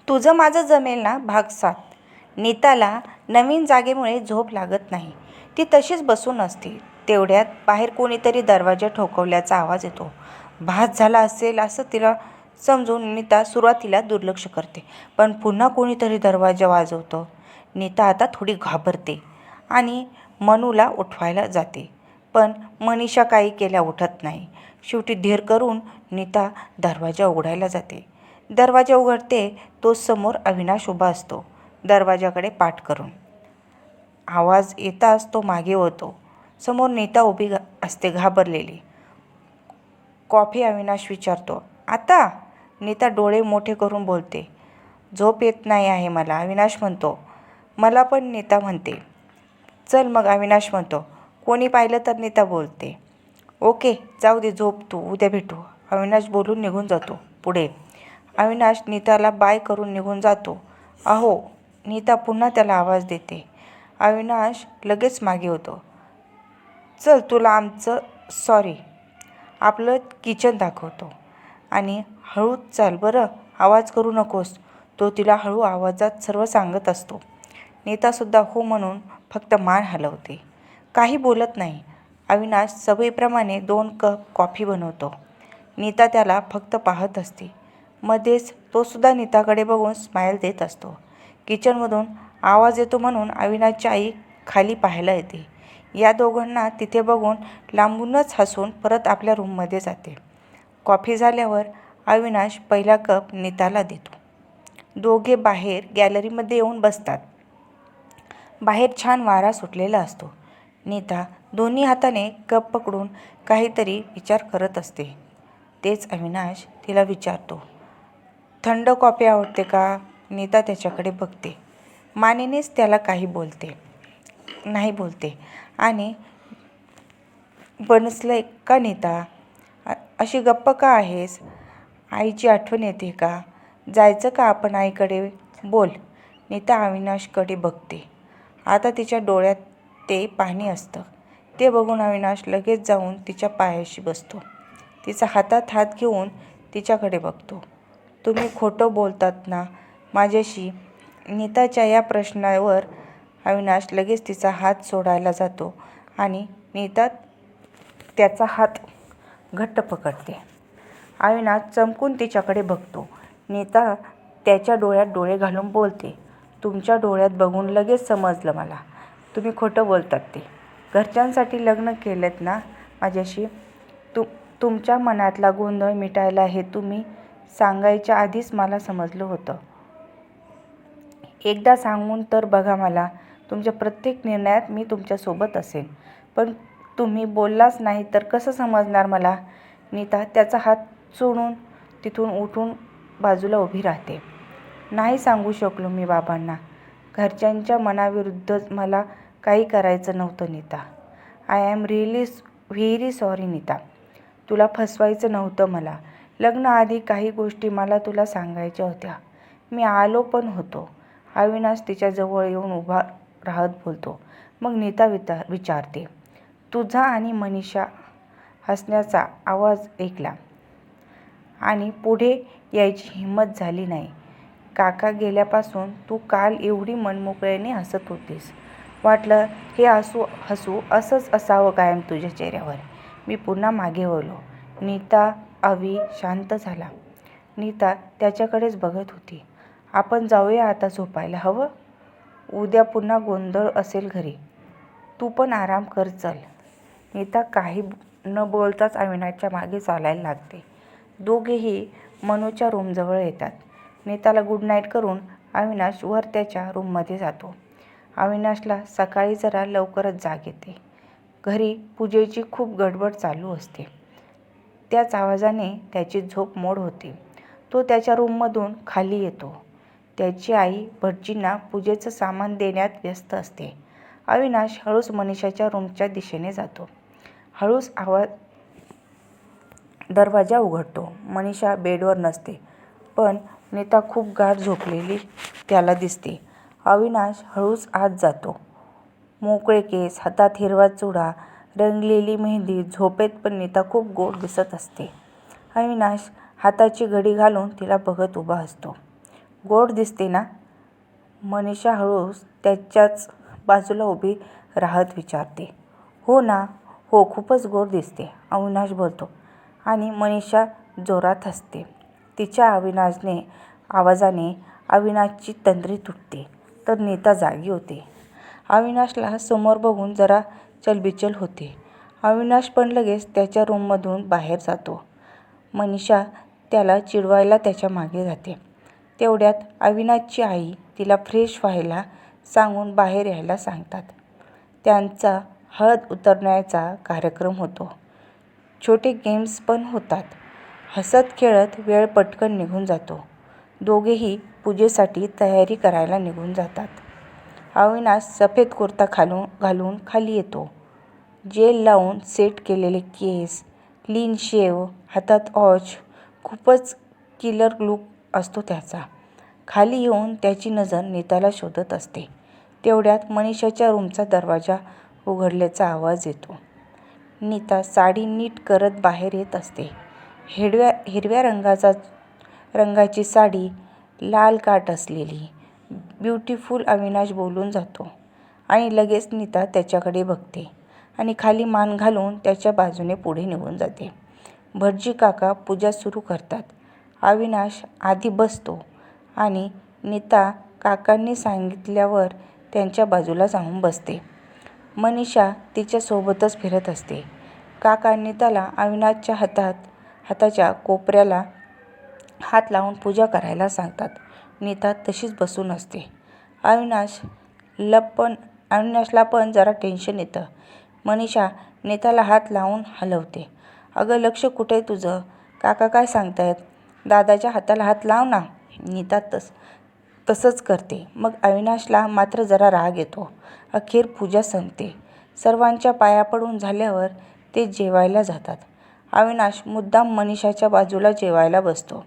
तुझं माझं जमेल ना भाग 7. नीताला नवीन जागेमुळे झोप लागत नाही. ती तशीच बसून असते. तेवढ्यात बाहेर कोणीतरी दरवाजा ठोकवल्याचा आवाज येतो. भात झाला असेल असं तिला समजून नीता सुरुवातीला दुर्लक्ष करते. पण पुन्हा कोणीतरी दरवाजा वाजवतं. नीता आता थोडी घाबरते आणि मनूला उठवायला जाते. पण मनीषा काही केल्या उठत नाही. शेवटी धीर करून नीता दरवाजा उघडायला जाते. दरवाजा उघडते तो समोर अविनाश उभा असतो, दरवाजाकडे पाठ करून. आवाज येताच तो मागे वळतो. समोर नीता उभी असते घाबरलेली. कॉफी? अविनाश विचारतो. आता? नीता डोळे मोठे करून बोलते. झोप येत नाही आहे मला, अविनाश म्हणतो. मला पण, नीता म्हणते. चल मग, अविनाश म्हणतो. कोणी पाहिलं तर? नीता बोलते. ओके, जाऊ दे, झोप तू, उद्या भेटू, अविनाश बोलून निघून जातो. पुढे अविनाश नीताला बाय करून निघून जातो. अहो, नीता पुन्हा त्याला आवाज देते. अविनाश लगेच मागे होतो. चल, तुला आमचं सॉरी आपलं किचन दाखवतो आणि हळू चाल बरं, आवाज करू नकोस, तो तिला हळू आवाजात सर्व सांगत असतो. नीतासुद्धा हो म्हणून फक्त मान हलवते, काही बोलत नाही. अविनाश सवयीप्रमाणे 2 कप कॉफी बनवतो. नीता त्याला फक्त पाहत असते. मध्येच तोसुद्धा नीताकडे बघून स्माईल देत असतो. किचनमधून आवाज येतो म्हणून अविनाशची आई खाली पाहायला येते. या दोघांना तिथे बघून लांबूनच हसून परत आपल्या रूममध्ये जाते. कॉफी झाल्यावर अविनाश पहिला कप नीताला देतो. दोघे बाहेर गॅलरीमध्ये येऊन बसतात. बाहेर छान वारा सुटलेला असतो. नीता दोन्ही हाताने कप पकडून काहीतरी विचार करत असते. तेच अविनाश तिला विचारतो. थंड कॉफी आवडते का? नीता त्याच्याकडे बघते. मानेनेच त्याला काही बोलते नाही बोलते. आणि बनसलंय का नीता? अशी गप्प का आहेस? आईची आठवण येते का? जायचं का आपण आईकडे? बोल. नीता अविनाशकडे बघते. आता तिच्या डोळ्यात ते पाणी असतं. ते बघून अविनाश लगेच जाऊन तिच्या पायाशी बसतो. तिचा हातात हात घेऊन तिच्याकडे बघतो. तुम्ही खोटं बोलतात ना माझ्याशी? नीताच्या या प्रश्नावर अविनाश लगेच तिचा हात सोडायला जातो आणि नीता त्याचा हात घट्ट पकडते. अविनाश चमकून तिच्याकडे बघतो. नीता त्याच्या डोळ्यात डोळे घालून बोलते. तुमच्या डोळ्यात बघून लगेच समजलं मला, तुम्ही खोटं बोलतात ते. घरच्यांसाठी लग्न केलेत ना माझ्याशी? तुमच्या मनातला गोंधळ मिटायला हे तुम्ही सांगायच्या आधीच मला समजलं होतं. एकदा सांगून तर बघा मला. तुमच्या प्रत्येक निर्णयात मी तुमच्यासोबत असेन. पण तुम्ही बोललाच नाही तर कसं समजणार मला? नीता त्याचा हात सोडून तिथून उठून बाजूला उभी राहते. नाही सांगू शकलो मी बाबांना. घरच्यांच्या मनाविरुद्ध मला काही करायचं नव्हतं Neeta. I am really very sorry Neeta. तुला फसवायचं नव्हतं मला. लग्नाआधी काही गोष्टी मला तुला सांगायच्या होत्या. मी आलो पण होतो. अविनाश तिच्या जवळ येऊन उभा राहत बोलतो. मग नीता विचारते. तुझा आणि मनीषा हसण्याचा आवाज ऐकला आणि पुढे यायची हिंमत झाली नाही. काका गेल्यापासून तू काल एवढी मनमोकळ्याने हसत होतीस. वाटलं हे हसू असंच असावं कायम तुझ्या चेहऱ्यावर. मी पुन्हा मागे वळलो. अवि शांत झाला. नीता त्याच्याकडेच बघत होती. आपण जाऊया आता झोपायला हवं? उद्या पुन्हा गोंधळ असेल घरी. तू पण आराम कर, चल. नीता काही न बोलताच अविनाशच्या मागे चालायला लागते. दोघेही मनूच्या रूमजवळ येतात. नीताला गुड नाईट करून अविनाश वर त्याच्या रूममध्ये जातो. अविनाशला सकाळी जरा लवकरच जाग येते. घरी पूजेची खूप गडबड चालू असते. त्याच आवाजाने त्याची झोप मोड होते. तो त्याच्या रूममधून खाली येतो. त्याची आई भटजींना पूजेचं सामान देण्यात व्यस्त असते. अविनाश हळूच मनीषाच्या रूमच्या दिशेने जातो. हळूच दरवाजा उघडतो. मनीषा बेडवर नसते, पण नीता खूप गाढ झोपलेली त्याला दिसते. अविनाश हळूच आत जातो. मोकळे केस, हातात हिरवा चुडा, रंगलेली मेहंदी. झोपेत पण नीता खूप गोड दिसत असते. अविनाश हाताची घडी घालून तिला बघत उभा असतो. गोड दिसते ना? मनीषा हळूच त्याच्याच बाजूला उभी राहत विचारते. हो ना, हो खूपच गोड दिसते, अविनाश बोलतो आणि मनीषा जोरात हसते. तिच्या आवाजाने अविनाशची तंद्री तुटते. तर नीता जागी होते. अविनाशला समोर बघून जरा चलबिचल होते. अविनाश पण लगेच त्याच्या रूममधून बाहेर जातो. मनीषा त्याला चिडवायला त्याच्या मागे जाते. तेवढ्यात अविनाशची आई तिला फ्रेश व्हायला सांगून बाहेर यायला सांगतात. त्यांचा हळद उतरवण्याचा कार्यक्रम होतो. छोटे गेम्स पण होतात. हसत खेळत वेळ पटकन निघून जातो. दोघेही पूजेसाठी तयारी करायला निघून जातात. अविनाश सफेद कुर्ता घालून खाली येतो. जेल लावून सेट केलेले केस, क्लीन शेव, हातात वॉच, खूपच किलर लूक असतो त्याचा. खाली येऊन त्याची नजर नीताला शोधत असते. तेवढ्यात मनीषाच्या रूमचा दरवाजा उघडल्याचा आवाज येतो. नीता साडी नीट करत बाहेर येत असते. हिरव्या रंगाची साडी, लाल काठ असलेली. ब्युटिफुल अविनाश बोलून जातो आणि लगेच नीता त्याच्याकडे बघते आणि खाली मान घालून त्याच्या बाजूने पुढे निघून जाते. भटजी काका पूजा सुरू करतात. अविनाश आधी बसतो आणि नीता काकांनी सांगितल्यावर त्यांच्या बाजूला जाऊन बसते. मनीषा तिच्यासोबतच फिरत असते. काका नीताला अविनाशच्या हाताच्या कोपऱ्याला हात लावून पूजा करायला सांगतात. नीता तशीच बसून असते. अविनाशला पण जरा टेन्शन येतं. मनीषा नीताला हात लावून हलवते. अगं लक्ष कुठे तुझं? काका काय सांगतायत? दादाच्या हाताला हात लाव ना. नीता तसंच करते. मग अविनाशला मात्र जरा राग येतो. अखेर पूजा संपते. सर्वांच्या पाया पडून झाल्यावर ते जेवायला जातात. अविनाश मुद्दाम मनीषाच्या बाजूला जेवायला बसतो.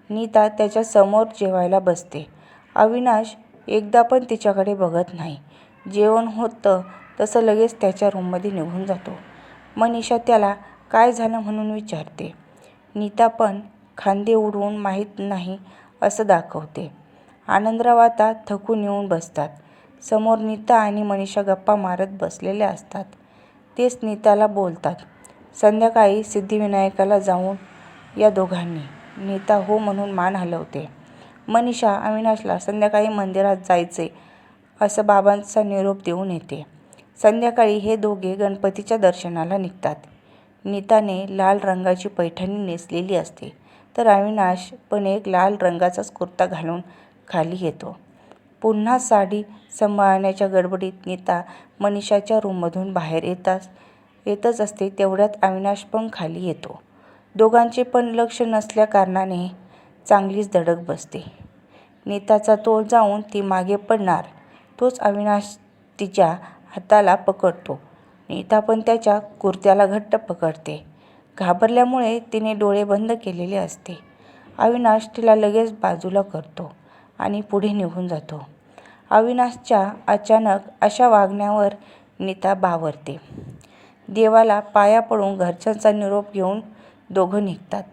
नीता त्याच्या समोर जेवायला बसते. अविनाश एकदा पण तिच्याकडे बघत नाही. जेवण होतं तसं लगेच त्याच्या रूममध्ये निघून जातो. मनीषा त्याला काय झालं म्हणून विचारते. नीता पण खांदे उडवून माहीत नाही असं दाखवते. आनंदराव आता थकून येऊन बसतात. समोर नीता आणि मनीषा गप्पा मारत बसलेल्या असतात. तेच नीताला बोलतात. संध्याकाळी सिद्धिविनायकाला जाऊन या दोघांनी. नीता हो म्हणून मान हलवते. मनीषा अविनाशला संध्याकाळी मंदिरात जायचे असं बाबांचा निरोप देऊन येते. संध्याकाळी हे दोघे गणपतीच्या दर्शनाला निघतात. नीताने लाल रंगाची पैठणी नेसलेली असते तर अविनाश पण एक लाल रंगाचाच कुर्ता घालून खाली येतो. पुन्हा साडी सांभाळण्याच्या गडबडीत नीता मनीषाच्या रूममधून बाहेर येतच असते. तेवढ्यात अविनाश पण खाली येतो. दोघांचे पण लक्ष नसल्याकारणाने चांगलीच धडक बसते. नीताचा तोल जाऊन ती मागे पडणार तोच अविनाश तिच्या हाताला पकडतो. नीता पण त्याच्या कुर्त्याला घट्ट पकडते. घाबरल्यामुळे तिने डोळे बंद केलेले असते. अविनाश तिला लगेच बाजूला करतो आणि पुढे निघून जातो. अविनाशच्या अचानक अशा वागण्यावर नीता बावरते. देवाला पाया पडून घरच्यांचा निरोप घेऊन दोघं निघतात.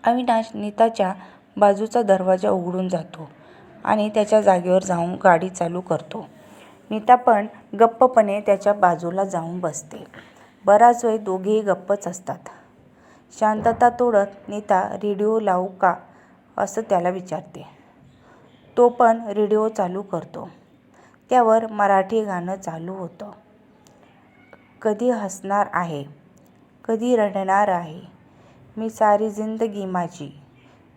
अविनाश नीताच्या बाजूचा दरवाजा उघडून जातो आणि त्याच्या जागेवर जाऊन गाडी चालू करतो. नीता पण गप्पपणे त्याच्या बाजूला जाऊन बसते. बराच वेळ दोघेही गप्पच असतात. शांतता तोडत नीता रेडिओ लावू का असं त्याला विचारते. तो पण रेडिओ चालू करतो. त्यावर मराठी गाणं चालू होतं. कधी हसणार आहे, कधी रडणार आहे, मी सारी जिंदगी माझी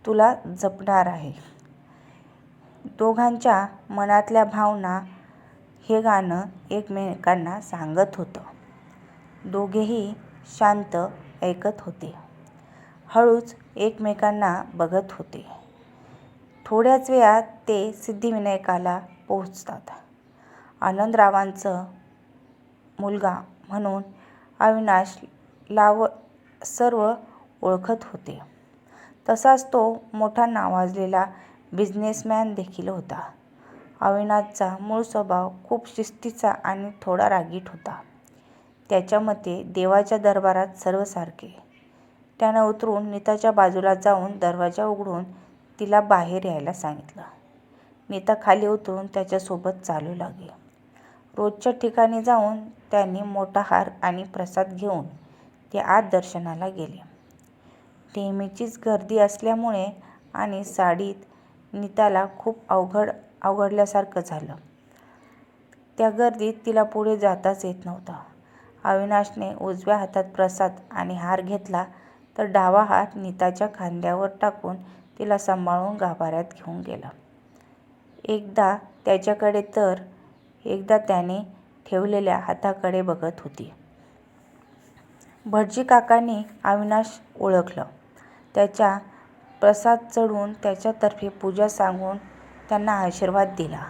तुला जपणार आहे. दोघांच्या मनातल्या भावना हे गाणं एकमेकांना सांगत होतं. दोघेही शांत ऐकत होते. हळूच एकमेकांना बघत होते. थोड्याच वेळात ते सिद्धिविनायकाला पोहोचतात. आनंदरावांचा मुलगा म्हणून अविनाश सर्व ओळखत होते. तसाच तो मोठा नावाजलेला बिझनेसमॅन देखील होता. अविनाशचा मूळ स्वभाव खूप शिस्तीचा आणि थोडा रागीट होता. त्याच्या मते देवाच्या दरबारात सर्व सारखे. त्यानं उतरून नीताच्या बाजूला जाऊन दरवाजा उघडून तिला बाहेर यायला सांगितलं. नीता खाली उतरून त्याच्यासोबत चालू लागली. रोजच्या ठिकाणी जाऊन त्यांनी मोठा हार आणि प्रसाद घेऊन ते आत दर्शनाला गेले. नेहमीचीच गर्दी असल्यामुळे आणि साडीत नीताला खूप अवघडल्यासारखं झालं. त्या गर्दीत तिला पुढे जाताच येत नव्हतं. अविनाशने उजव्या हातात प्रसाद आणि हार घेतला तर डावा हात नीताच्या खांद्यावर टाकून तिला सांभाळून गाभाऱ्यात घेऊन गेला. एकदा त्याच्याकडे तर एकदा त्याने ठेवलेल्या हाताकडे बघत होती. भटजी काकांनी अविनाश ओळखलं. त्याच्या प्रसाद चढून त्याच्यातर्फे पूजा सांगून त्यांना आशीर्वाद दिला.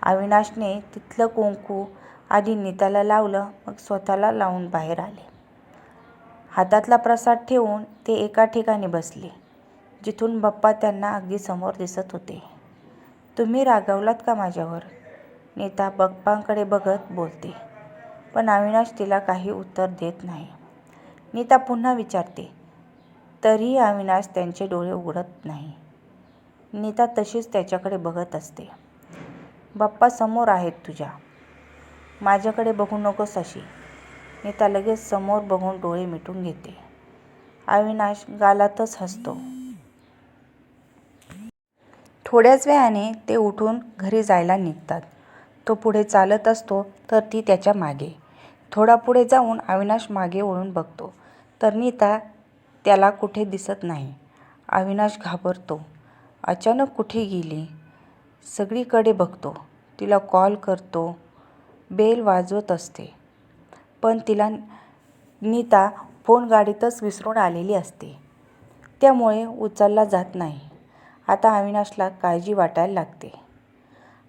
अविनाशने तिथलं कुंकू आधी नीताला लावलं, मग स्वतःला लावून बाहेर आले. हातातला प्रसाद ठेवून ते एका ठिकाणी बसले, जिथून बाप्पा त्यांना अगदी समोर दिसत होते. तुम्ही रागावलात का माझ्यावर? नीता बाप्पांकडे बघत बोलते, पण अविनाश तिला काही उत्तर देत नाही. नीता पुन्हा विचारते, तरीही अविनाश त्यांचे डोळे उघडत नाही. नीता तशीच त्याच्याकडे बघत असते. बाप्पा समोर आहेत तुझ्या, माझ्याकडे बघू नकोस अशी. नीता लगेच समोर बघून डोळे मिटून घेते. अविनाश गालातच हसतो. थोड्याच वेळाने ते उठून घरी जायला निघतात. तो पुढे चालत असतो तर ती त्याच्या मागे. थोडा पुढे जाऊन अविनाश मागे वळून बघतो तर नीता त्याला कुठे दिसत नाही. अविनाश घाबरतो. अचानक कुठे गेली? सगळीकडे बघतो. तिला कॉल करतो. बेल वाजवत असते, पण तिला नीता फोन गाडीतच विसरून आलेली असते. त्यामुळे उचलला जात नाही. आता अविनाशला काळजी वाटायला लागते.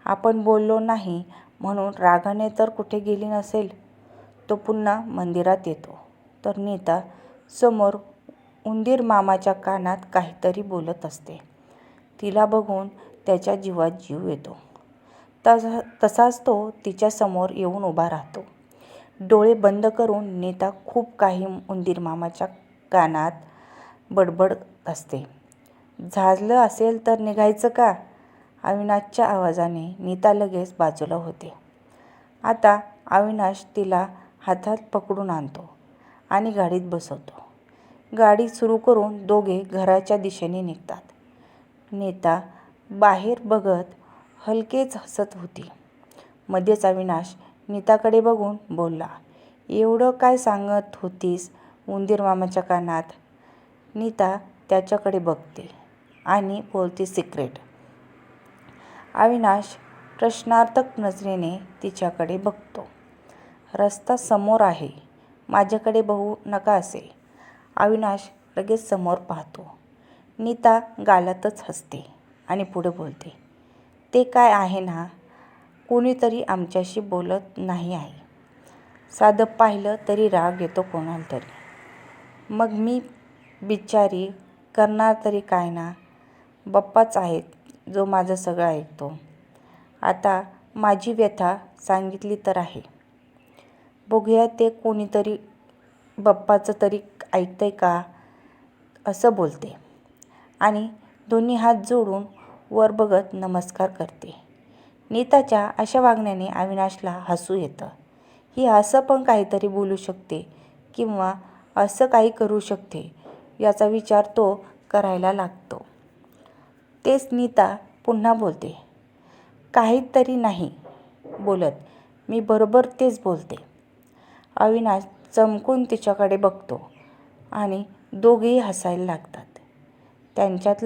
आपण बोललो नाही म्हणून रागाने तर कुठे गेली नसेल. तो पुन्हा मंदिरात येतो तर नीता समोर उंदीर मामाच्या कानात काहीतरी बोलत असते. तिला बघून त्याच्या जीवात जीव येतो. तसाच तो तिच्यासमोर येऊन उभा राहतो. डोळे बंद करून नीता खूप काही उंदीर मामाच्या कानात बडबडत असते. झालं असेल तर निघायचं का? अविनाशच्या आवाजाने नीता लगेच बाजूला होते. आता अविनाश तिला हातात पकडून आणतो आणि गाडीत बसवतो. गाडी सुरू करून दोघे घराच्या दिशेने निघतात. नीता बाहेर बघत हलकेच हसत होती. मध्येच अविनाश नीताकडे बघून बोलला, एवढं काय सांगत होतीस उंदीर मामाच्या कानात? नीता त्याच्याकडे बघते आणि बोलते सिक्रेट. अविनाश प्रश्नार्थक नजरेने तिच्याकडे बघतो. रस्ता समोर आहे, माझ्याकडे बघू नका असे. अविनाश लगेच समोर पाहतो. नीता गालातच हसते आणि पुढे बोलते, ते काय आहे ना, कोणीतरी आमच्याशी बोलत नाही आहे. साधं पाहिलं तरी राग येतो कोणाला तरी. मग मी बिचारी करणार तरी काय ना? बाप्पाच आहेत जो माझं सगळं ऐकतो. आता माझी व्यथा सांगितली तर आहे. बघूया ते कोणीतरी बाप्पाचं तरी ऐकतंय का, असं बोलते आणि दोन्ही हात जोडून वर बघत नमस्कार करते. नीताच्या अशा वागण्याने अविनाशला हसू येतं. ही असं पण काहीतरी बोलू शकते किंवा असं काही करू शकते याचा विचार तो करायला लागतो. तेच नीता पुन्हा बोलते, काहीतरी नाही बोलत, मी बरोबर तेच बोलते. अविनाश चमकून तिच्याकडे बघतो आणि दोघेही हसायला लागतात. त्यांच्यातला